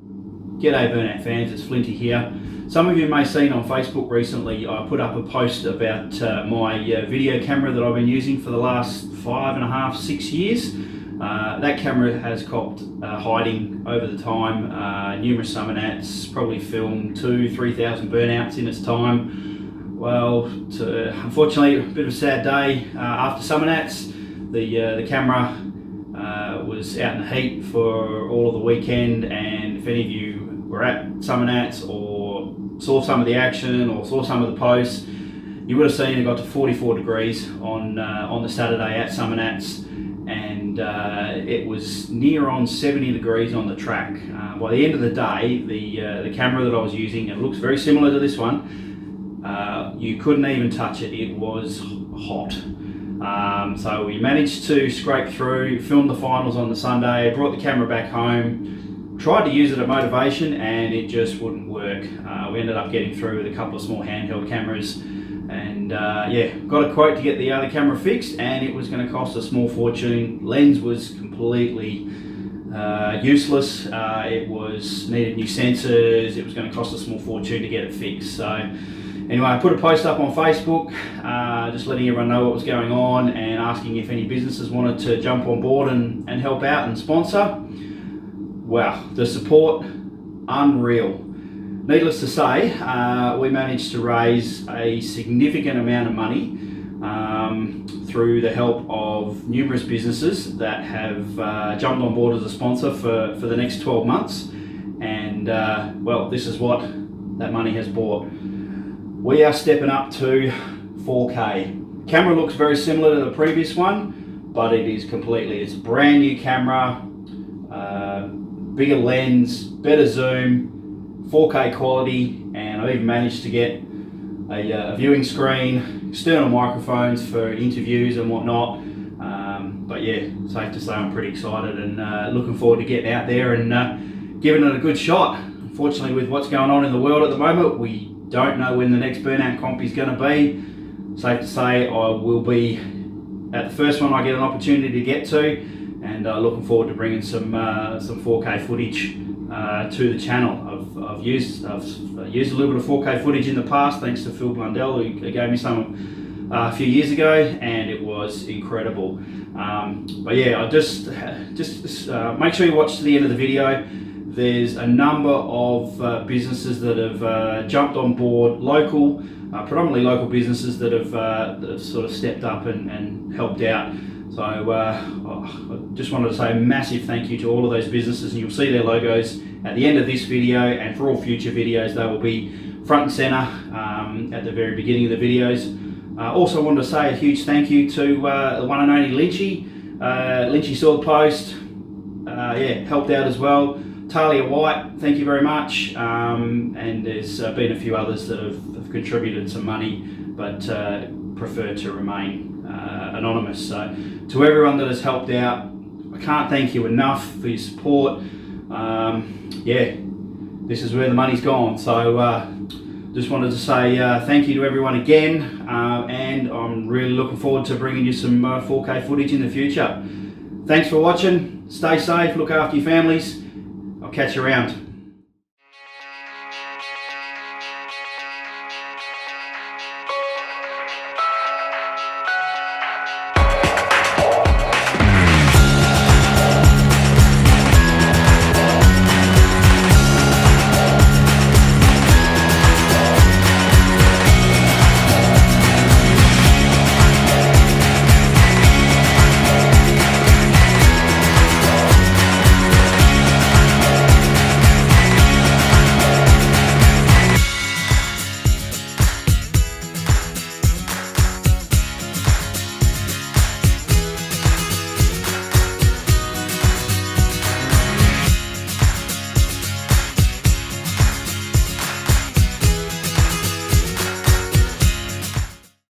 G'day Burnout fans, it's Flinty here. Some of you may have seen on Facebook recently I put up a post about my video camera that I've been using for the last 5.5, 6 years. That camera has copped hiding over the time, numerous summer nats, probably filmed 2,000-3,000 burnouts in its time. Well, unfortunately, a bit of a sad day after summer nats. The camera was out in the heat for all of the weekend, and if any of you were at summer nats or saw some of the action or saw some of the posts, you would have seen it got to 44 degrees on the Saturday at summer nats, and it was near on 70 degrees on the track. By the end of the day, the camera that I was using, it looks very similar to this one, you couldn't even touch it. It was hot. So we managed to scrape through, film the finals on the Sunday, brought the camera back home, tried to use it at motivation, and it just wouldn't work. We ended up getting through with a couple of small handheld cameras, and yeah, got a quote to get the other camera fixed, and it was going to cost a small fortune. Lens was completely useless. It needed new sensors. It was going to cost a small fortune to get it fixed. So anyway, I put a post up on Facebook just letting everyone know what was going on and asking if any businesses wanted to jump on board and help out and sponsor. Wow, the support, unreal. Needless to say, we managed to raise a significant amount of money through the help of numerous businesses that have jumped on board as a sponsor for the next 12 months. And well, this is what that money has bought. We are stepping up to 4K. Camera looks very similar to the previous one, but it is completely, it's a brand new camera, bigger lens, better zoom, 4K quality, and I've even managed to get a viewing screen, external microphones for interviews and whatnot. But yeah, safe to say I'm pretty excited and looking forward to getting out there and giving it a good shot. Unfortunately, with what's going on in the world at the moment, we don't know when the next burnout comp is going to be. Safe to say I will be at the first one I get an opportunity to get to, and looking forward to bringing some 4K footage to the channel. I've used a little bit of 4K footage in the past, thanks to Phil Blundell, who gave me some a few years ago, and it was incredible. But yeah, I just make sure you watch to the end of the video. There's a number of businesses that have jumped on board, local, predominantly local businesses that have sort of stepped up and helped out. So I just wanted to say a massive thank you to all of those businesses, and you'll see their logos at the end of this video, and for all future videos they will be front and center at the very beginning of the videos. Also wanted to say a huge thank you to the one and only Lynchy. Lynchy saw the post, yeah, helped out as well. Talia White, thank you very much, and there's been a few others that have contributed some money but prefer to remain anonymous. So to everyone that has helped out, I can't thank you enough for your support. Yeah, this is where the money's gone, so just wanted to say thank you to everyone again, and I'm really looking forward to bringing you some 4K footage in the future. Thanks for watching, stay safe, look after your families. I'll catch you around.